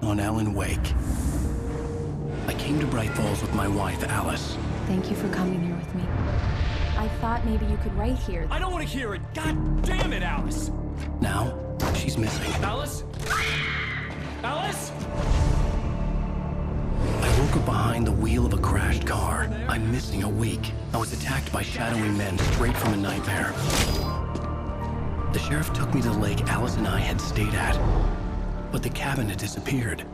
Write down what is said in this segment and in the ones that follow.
on Alan Wake. I came to Bright Falls with my wife, Alice. Thank you for coming here with me. I thought maybe you could write here. I don't want to hear it! God damn it, Alice! Now, she's missing. Alice? Alice? I woke up behind the wheel of a crashed car. I'm missing a week. I was attacked by shadowy men straight from a nightmare. The sheriff took me to the lake Alice and I had stayed at, but the cabin had disappeared.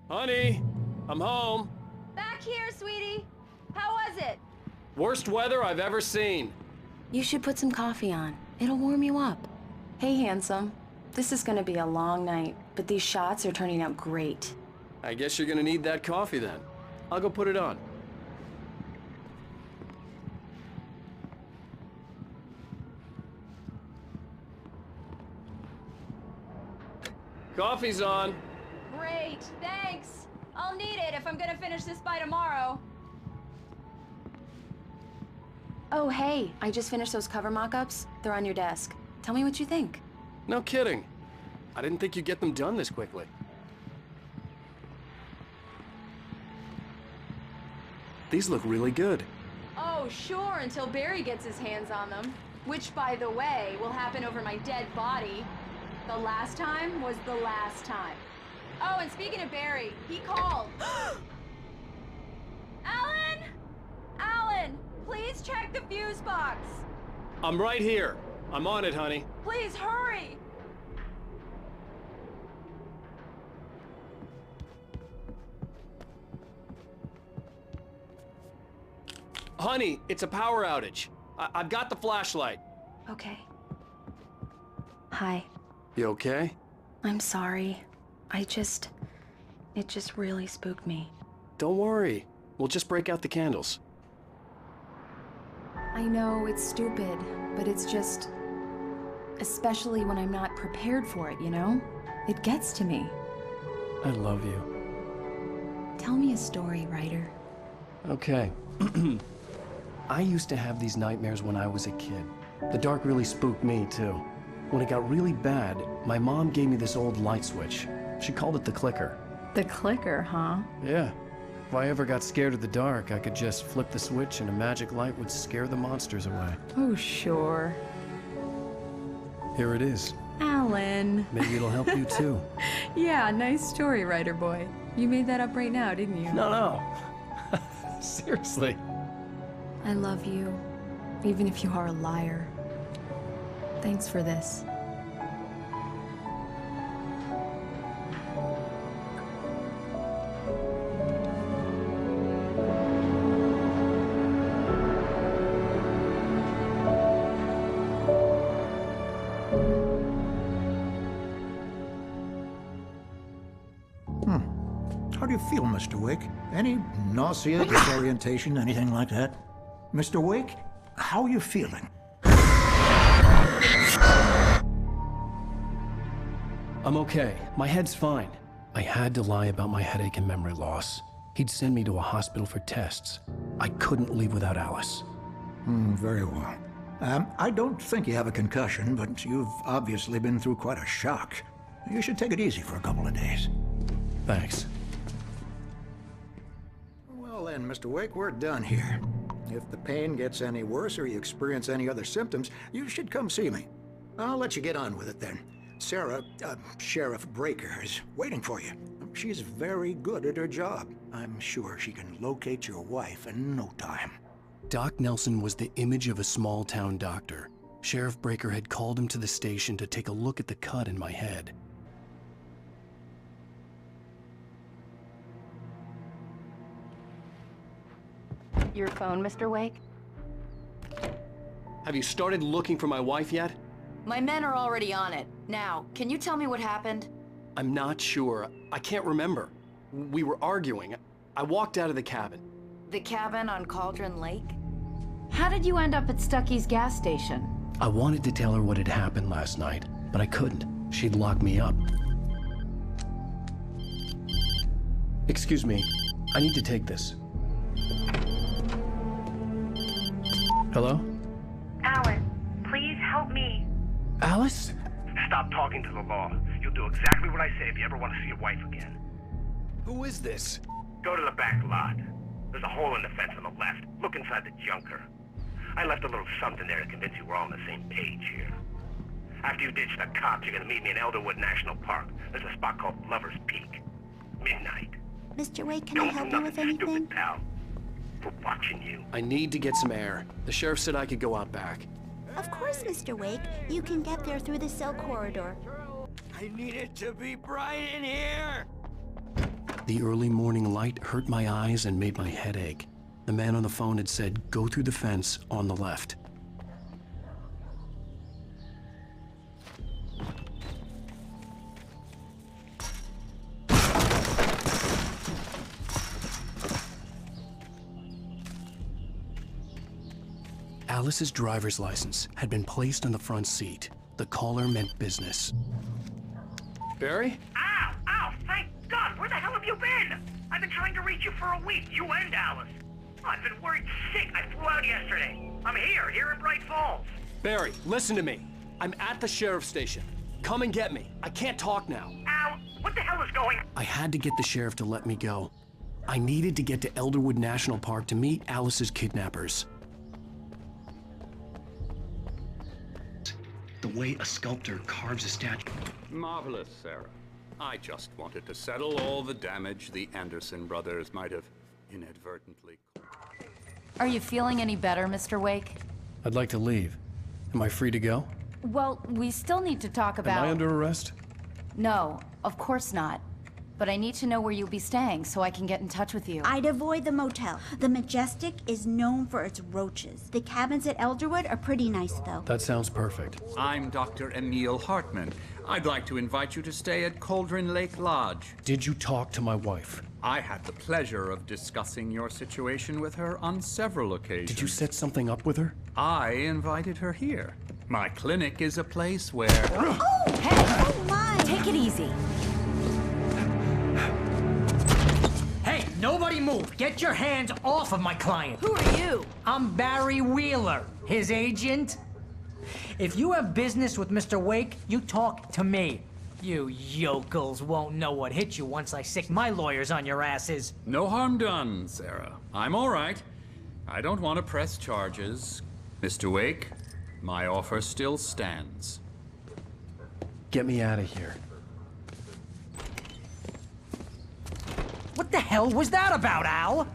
Honey, I'm home. Back here, sweetie. How was it? Worst weather I've ever seen. You should put some coffee on. It'll warm you up. Hey, handsome. This is gonna be a long night, but these shots are turning out great. I guess you're gonna need that coffee then. I'll go put it on. Coffee's on. Great, thanks. I'll need it if I'm gonna finish this by tomorrow. Oh, hey, I just finished those cover mock-ups. They're on your desk. Tell me what you think. No kidding. I didn't think you'd get them done this quickly. These look really good. Oh, sure, until Barry gets his hands on them. Which, by the way, will happen over my dead body. The last time was the last time. Oh, and speaking of Barry, he called. Alan! Alan, please check the fuse box. I'm right here. I'm on it, honey. Please hurry. Honey, it's a power outage. I've got the flashlight. Okay. Hi. You okay? I'm sorry. It just really spooked me. Don't worry. We'll just break out the candles. I know it's stupid, but it's just... especially when I'm not prepared for it, you know? It gets to me. I love you. Tell me a story, writer. Okay. I used to have these nightmares when I was a kid. The dark really spooked me, too. When it got really bad, my mom gave me this old light switch. She called it the clicker. The clicker, huh? Yeah. If I ever got scared of the dark, I could just flip the switch and a magic light would scare the monsters away. Oh, sure. Here it is. Alan. Maybe it'll help you, too. Yeah, nice story, writer boy. You made that up right now, didn't you? No. Seriously. I love you, even if you are a liar. Thanks for this. How do you feel, Mr. Wake? Any nausea, disorientation, anything like that? Mr. Wake, how are you feeling? I'm okay. My head's fine. I had to lie about my headache and memory loss. He'd send me to a hospital for tests. I couldn't leave without Alice. Very well. I don't think you have a concussion, but you've obviously been through quite a shock. You should take it easy for a couple of days. Thanks. Well then, Mr. Wake, we're done here. If the pain gets any worse or you experience any other symptoms, you should come see me. I'll let you get on with it then. Sarah, Sheriff Breaker, is waiting for you. She's very good at her job. I'm sure she can locate your wife in no time. Doc Nelson was the image of a small-town doctor. Sheriff Breaker had called him to the station to take a look at the cut in my head. Your phone, Mr. Wake? Have you started looking for my wife yet? My men are already on it. Now, can you tell me what happened? I'm not sure. I can't remember. We were arguing. I walked out of the cabin. The cabin on Cauldron Lake? How did you end up at Stucky's gas station? I wanted to tell her what had happened last night, but I couldn't. She'd lock me up. Excuse me, I need to take this. Hello? Alice, please help me. Alice? Stop talking to the law. You'll do exactly what I say if you ever want to see your wife again. Who is this? Go to the back lot. There's a hole in the fence on the left. Look inside the junker. I left a little something there to convince you we're all on the same page here. After you ditch the cops, you're gonna meet me in Elderwood National Park. There's a spot called Lover's Peak. Midnight. Mr. Wake, can I help you with anything? Stupid, pal. We're watching you. I need to get some air. The sheriff said I could go out back. Of course, Mr. Wake. You can get there through the cell corridor. I need it to be bright in here! The early morning light hurt my eyes and made my head ache. The man on the phone had said, go through the fence on the left. Alice's driver's license had been placed on the front seat. The caller meant business. Barry? Ow! Ow! Thank God! Where the hell have you been? I've been trying to reach you for a week, you and Alice. Oh, I've been worried sick. I flew out yesterday. I'm here in Bright Falls. Barry, listen to me. I'm at the sheriff's station. Come and get me. I can't talk now. Ow! What the hell is going on? I had to get the sheriff to let me go. I needed to get to Elderwood National Park to meet Alice's kidnappers. The way a sculptor carves a statue. Marvelous, Sarah. I just wanted to settle all the damage the Anderson brothers might have inadvertently. Are you feeling any better, Mr. Wake? I'd like to leave. Am I free to go? Well, we still need to talk about... Am I under arrest? No, of course not. But I need to know where you'll be staying so I can get in touch with you. I'd avoid the motel. The Majestic is known for its roaches. The cabins at Elderwood are pretty nice, though. That sounds perfect. I'm Dr. Emil Hartman. I'd like to invite you to stay at Cauldron Lake Lodge. Did you talk to my wife? I had the pleasure of discussing your situation with her on several occasions. Did you set something up with her? I invited her here. My clinic is a place where... Oh! Hey! Oh, my! Take it easy. Hey, nobody move! Get your hands off of my client! Who are you? I'm Barry Wheeler, his agent. If you have business with Mr. Wake, you talk to me. You yokels won't know what hit you once I sick my lawyers on your asses. No harm done, Sarah. I'm all right. I don't want to press charges. Mr. Wake, my offer still stands. Get me out of here. What the hell was that about, Al?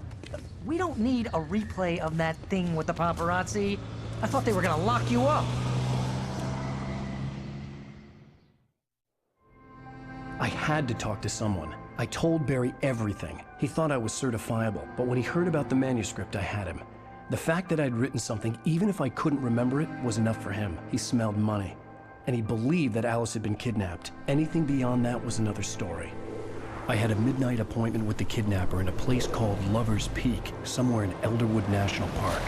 We don't need a replay of that thing with the paparazzi. I thought they were gonna lock you up. I had to talk to someone. I told Barry everything. He thought I was certifiable, but when he heard about the manuscript, I had him. The fact that I'd written something, even if I couldn't remember it, was enough for him. He smelled money. And he believed that Alice had been kidnapped. Anything beyond that was another story. I had a midnight appointment with the kidnapper in a place called Lover's Peak, somewhere in Elderwood National Park.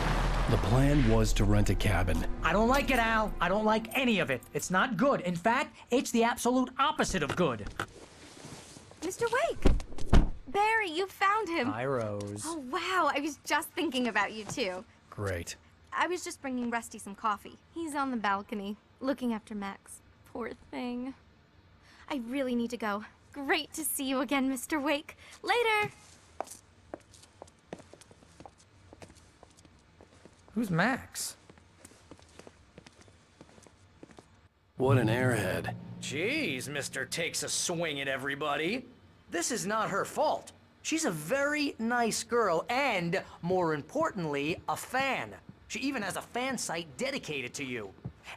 The plan was to rent a cabin. I don't like it, Al. I don't like any of it. It's not good. In fact, it's the absolute opposite of good. Mr. Wake! Barry, you found him. Hi, Rose. Oh, wow. I was just thinking about you, too. Great. I was just bringing Rusty some coffee. He's on the balcony, looking after Max. Poor thing. I really need to go. Great to see you again, Mr. Wake. Later! Who's Max? What an airhead. Jeez, Mr. Takes a swing at everybody. This is not her fault. She's a very nice girl and, more importantly, a fan. She even has a fan site dedicated to you.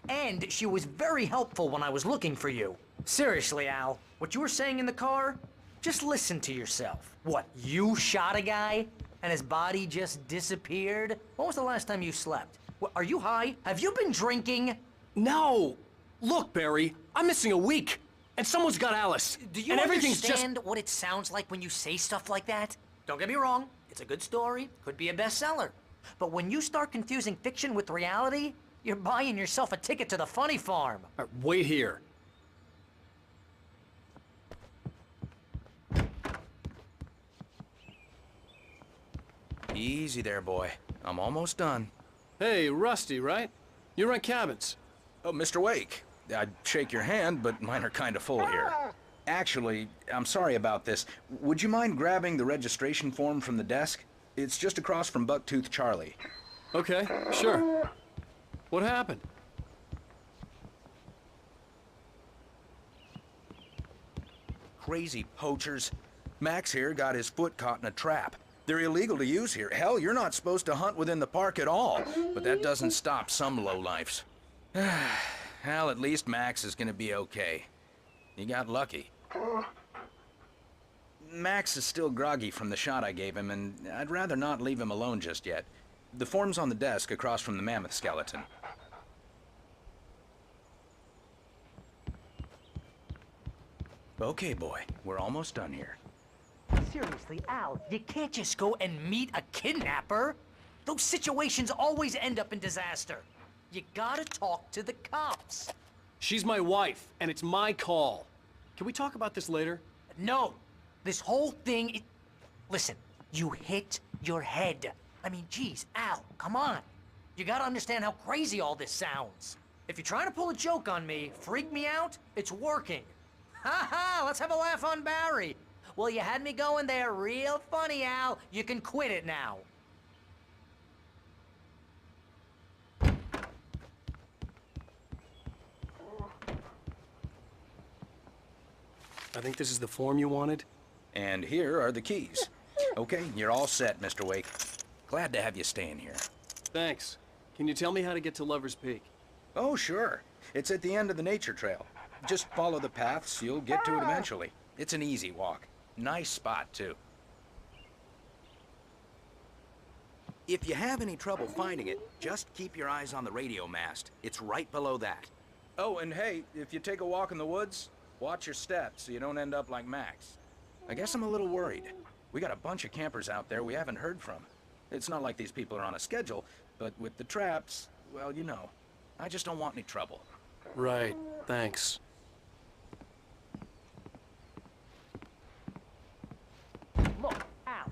And she was very helpful when I was looking for you. Seriously, Al, what you were saying in the car? Just listen to yourself. What, you shot a guy and his body just disappeared? When was the last time you slept? What, are you high? Have you been drinking? No! Look, Barry, I'm missing a week. And someone's got Alice. Do you and everything's understand what it sounds like when you say stuff like that? Don't get me wrong, it's a good story, could be a bestseller. But when you start confusing fiction with reality, you're buying yourself a ticket to the funny farm. All right, wait here. Easy there, boy. I'm almost done. Hey, Rusty, right? You rent cabins. Oh, Mr. Wake. I'd shake your hand, but mine are kind of full here. Actually, I'm sorry about this. Would you mind grabbing the registration form from the desk? It's just across from Bucktooth Charlie. Okay, sure. What happened? Crazy poachers. Max here got his foot caught in a trap. They're illegal to use here. Hell, you're not supposed to hunt within the park at all. But that doesn't stop some lowlifes. Well, at least Max is gonna be okay. He got lucky. Max is still groggy from the shot I gave him, and I'd rather not leave him alone just yet. The form's on the desk across from the mammoth skeleton. Okay, boy. We're almost done here. Seriously, Al, you can't just go and meet a kidnapper. Those situations always end up in disaster. You gotta talk to the cops. She's my wife, and it's my call. Can we talk about this later? No. This whole thing, listen, you hit your head. I mean, geez, Al, come on. You gotta understand how crazy all this sounds. If you're trying to pull a joke on me, freak me out, it's working. Ha ha, let's have a laugh on Barry. Well, you had me going there real funny, Al. You can quit it now. I think this is the form you wanted. And here are the keys. Okay, you're all set, Mr. Wake. Glad to have you staying here. Thanks. Can you tell me how to get to Lover's Peak? Oh, sure. It's at the end of the nature trail. Just follow the paths, you'll get to it eventually. It's an easy walk. Nice spot, too. If you have any trouble finding it, just keep your eyes on the radio mast. It's right below that. Oh, and hey, if you take a walk in the woods, watch your steps so you don't end up like Max. I guess I'm a little worried. We got a bunch of campers out there we haven't heard from. It's not like these people are on a schedule, but with the traps, well, you know. I just don't want any trouble. Right, thanks. Look, Al,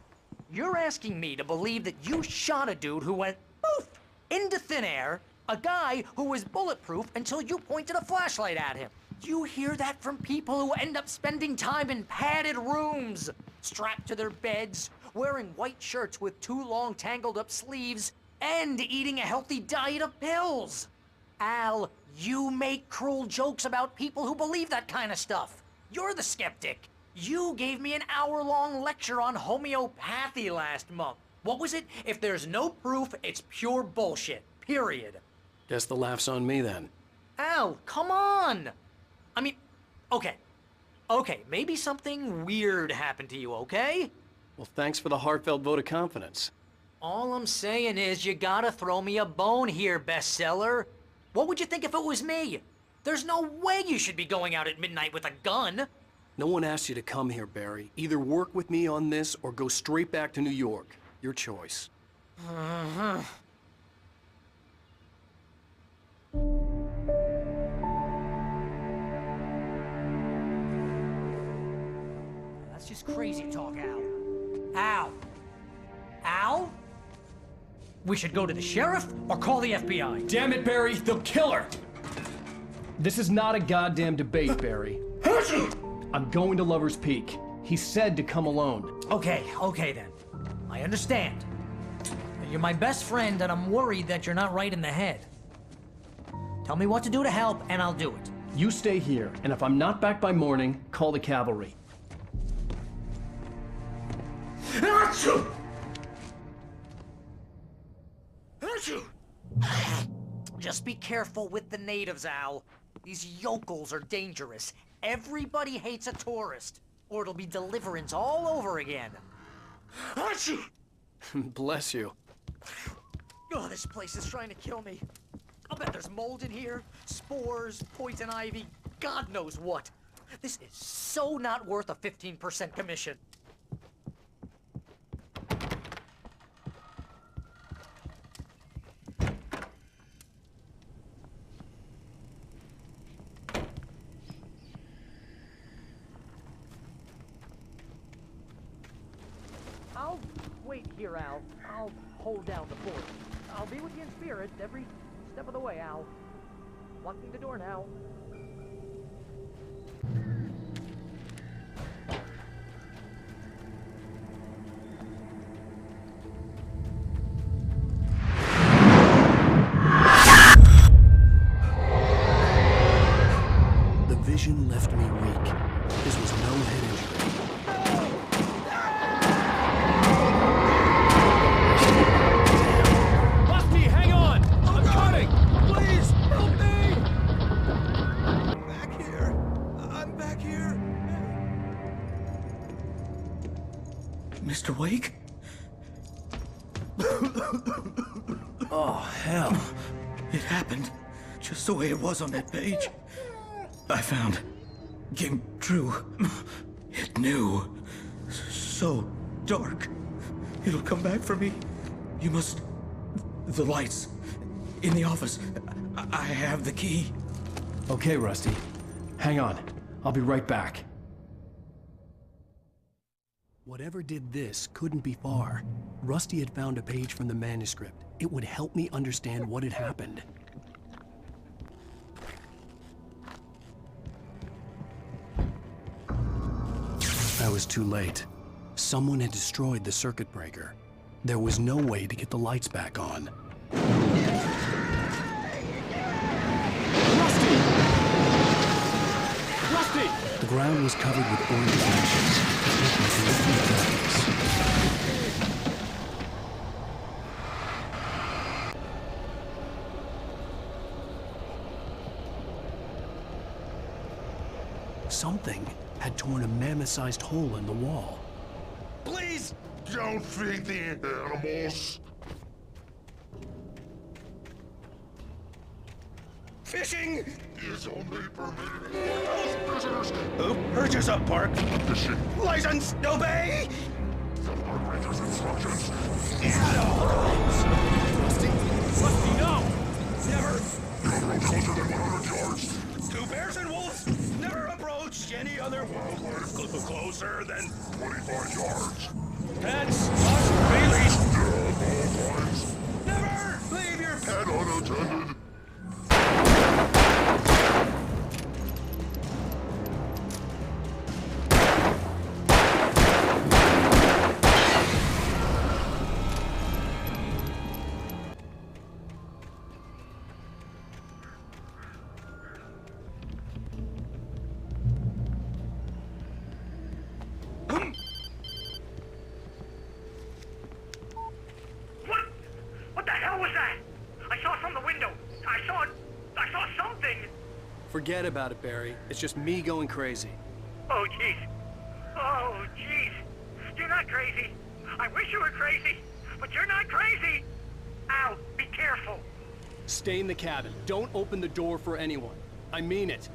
you're asking me to believe that you shot a dude who went poof into thin air, a guy who was bulletproof until you pointed a flashlight at him. You hear that from people who end up spending time in padded rooms, strapped to their beds, wearing white shirts with too long tangled up sleeves, and eating a healthy diet of pills. Al, you make cruel jokes about people who believe that kind of stuff. You're the skeptic. You gave me an hour-long lecture on homeopathy last month. What was it? If there's no proof, it's pure bullshit. Period. Guess the laugh's on me then. Al, come on! I mean, okay. Okay, maybe something weird happened to you, okay? Well, thanks for the heartfelt vote of confidence. All I'm saying is you gotta throw me a bone here, bestseller. What would you think if it was me? There's no way you should be going out at midnight with a gun. No one asked you to come here, Barry. Either work with me on this or go straight back to New York. Your choice. That's just crazy talk, Al. Al? Al? We should go to the sheriff or call the FBI. Damn it, Barry! They'll kill her! This is not a goddamn debate, Barry. I'm going to Lover's Peak. He said to come alone. Okay then. I understand. You're my best friend, and I'm worried that you're not right in the head. Tell me what to do to help, and I'll do it. You stay here, and if I'm not back by morning, call the cavalry. Just be careful with the natives, Al. These yokels are dangerous. Everybody hates a tourist, or it'll be Deliverance all over again. Bless you. Oh, this place is trying to kill me. I'll bet there's mold in here, spores, poison ivy, God knows what. This is so not worth a 15% commission. wait here, Al. I'll hold down the fort. I'll be with you in spirit every step of the way, Al. Locking the door now. The vision left me weak. This was no head injury. Rusty, hang on! I'm coming! Please, help me! Back here. I'm back here. Mr. Wake? Oh, hell. It happened just the way it was on that page. I found. Came true. It knew. So dark. It'll come back for me. You must... The lights. In the office. I have the key. Okay, Rusty. Hang on. I'll be right back. Whatever did this couldn't be far. Rusty had found a page from the manuscript. It would help me understand what had happened. I was too late. Someone had destroyed the circuit breaker. There was no way to get the lights back on. Rusty! Rusty! The ground was covered with orange ashes. It looked like liquid darkness. Something had torn a mammoth-sized hole in the wall. Please don't feed the animals. Fishing is only permitted. Those visitors who purchase a park fishing license obey the park ranger's instructions at all times. Rusty, no! Never go closer than 100 yards. Two bears and wolves never approach any other wildlife closer than 25 yards. Pets must be released at all times. Never leave your pet unattended. What the hell was that? I saw from the window. I saw something. Forget about it, Barry. It's just me going crazy. Oh, jeez. Oh, jeez. You're not crazy. I wish you were crazy, but you're not crazy. Al, be careful. Stay in the cabin. Don't open the door for anyone. I mean it.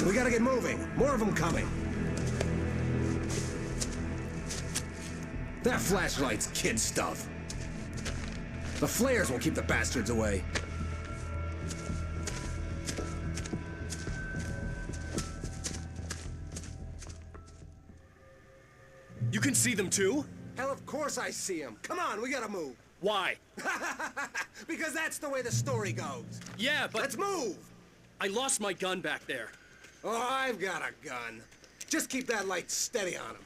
We gotta get moving. More of them coming. That flashlight's kid stuff. The flares will keep the bastards away. You can see them too? Hell, of course I see them. Come on, we gotta move. Why? Because that's the way the story goes. Yeah, but... Let's move! I lost my gun back there. Oh, I've got a gun. Just keep that light steady on him.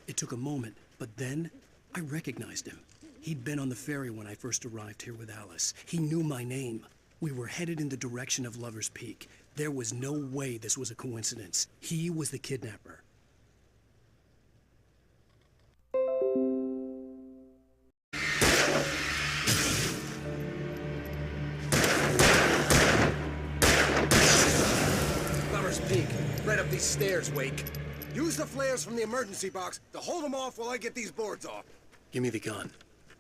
It took a moment, but then I recognized him. He'd been on the ferry when I first arrived here with Alice. He knew my name. We were headed in the direction of Lover's Peak. There was no way this was a coincidence. He was the kidnapper. Lover's Peak. Right up these stairs, Wake. Use the flares from the emergency box to hold them off while I get these boards off. Give me the gun.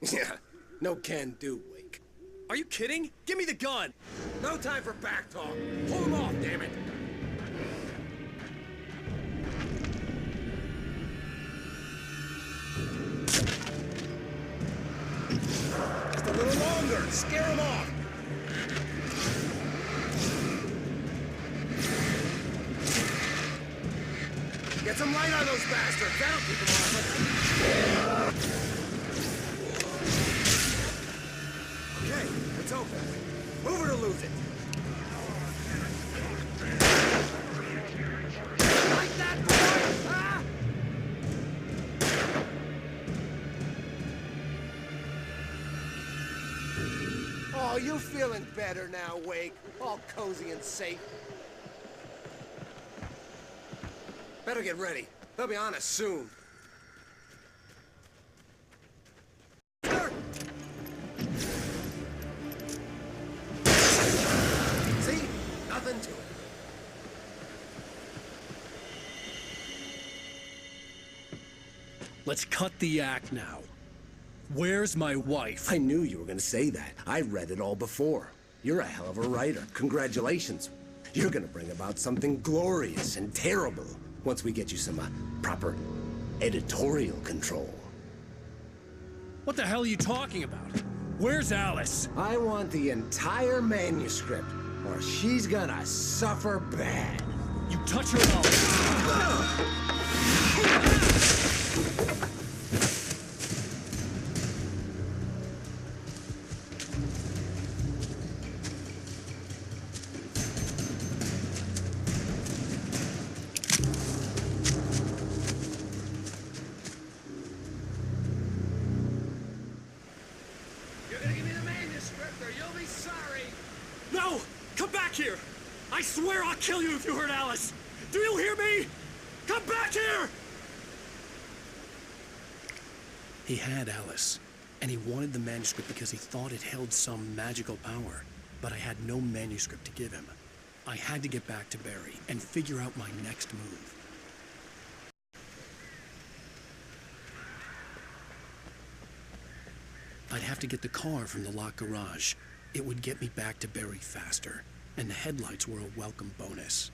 Yeah, no can do, Wake. Are you kidding? Give me the gun! No time for back talk. Hold them off, damn it. Just a little longer. Scare them off. Get some light on those bastards. That'll keep them off. Okay, it's open. Move it or lose it. Like that, boy! Huh? Oh, you feeling better now, Wake? All cozy and safe. Better get ready. They'll be on us soon. See? Nothing to it. Let's cut the act now. Where's my wife? I knew you were gonna say that. I read it all before. You're a hell of a writer. Congratulations. You're gonna bring about something glorious and terrible once we get you some proper editorial control. What the hell are you talking about? Where's Alice? I want the entire manuscript, or she's gonna suffer bad. You touch her and No! Come back here! I swear I'll kill you if you hurt Alice! Do you hear me? Come back here! He had Alice, and he wanted the manuscript because he thought it held some magical power. But I had no manuscript to give him. I had to get back to Barry and figure out my next move. I'd have to get the car from the locked garage. It would get me back to Barry faster, and the headlights were a welcome bonus.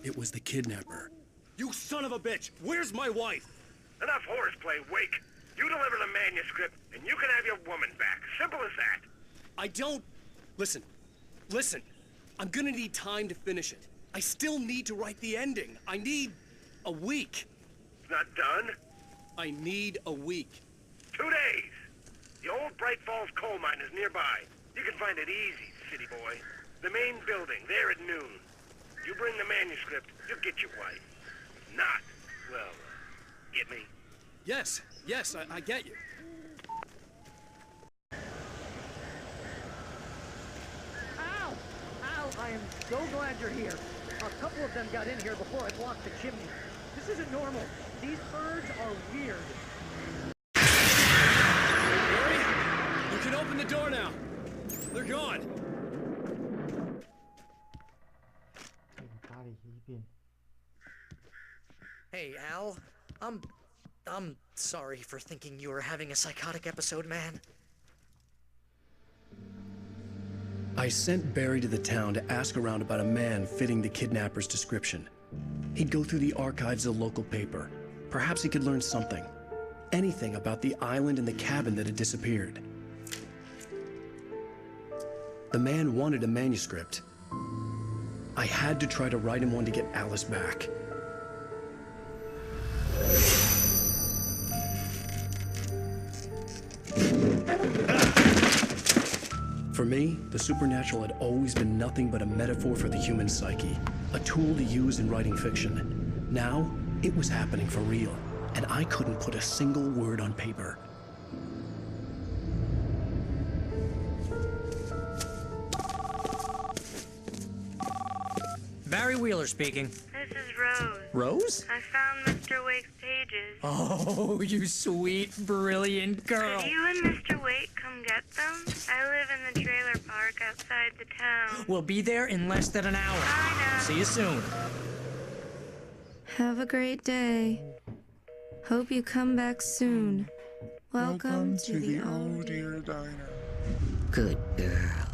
It was the kidnapper. You son of a bitch! Where's my wife? Enough horseplay, Wake. You deliver the manuscript, and you can have your woman back. Simple as that. I don't... Listen. I'm gonna need time to finish it. I still need to write the ending. I need a week. It's not done? I need a week. 2 days. The old Bright Falls coal mine is nearby. You can find it easy, city boy. The main building, there at noon. You bring the manuscript, you'll get your wife. If not, well, get me? Yes, I get you. Ow! Ow, I am so glad you're here. A couple of them got in here before I blocked the chimney. This isn't normal. These birds are weird. Barry, you can open the door now. They're gone. Hey, Al. I'm sorry for thinking you were having a psychotic episode, man. I sent Barry to the town to ask around about a man fitting the kidnapper's description. He'd go through the archives of the local paper. Perhaps he could learn something. Anything about the island and the cabin that had disappeared. The man wanted a manuscript. I had to try to write him one to get Alice back. For me, the supernatural had always been nothing but a metaphor for the human psyche, a tool to use in writing fiction. Now, it was happening for real, and I couldn't put a single word on paper. Barry Wheeler speaking. This is Rose. Rose? I found Mr. Wake's pages. Oh, you sweet, brilliant girl. Could you and Mr. Wake come get them? I live in the trailer park outside the town. We'll be there in less than an hour. Bye now. See you soon. Have a great day. Hope you come back soon. Welcome to the Oh Dear Diner. Good girl.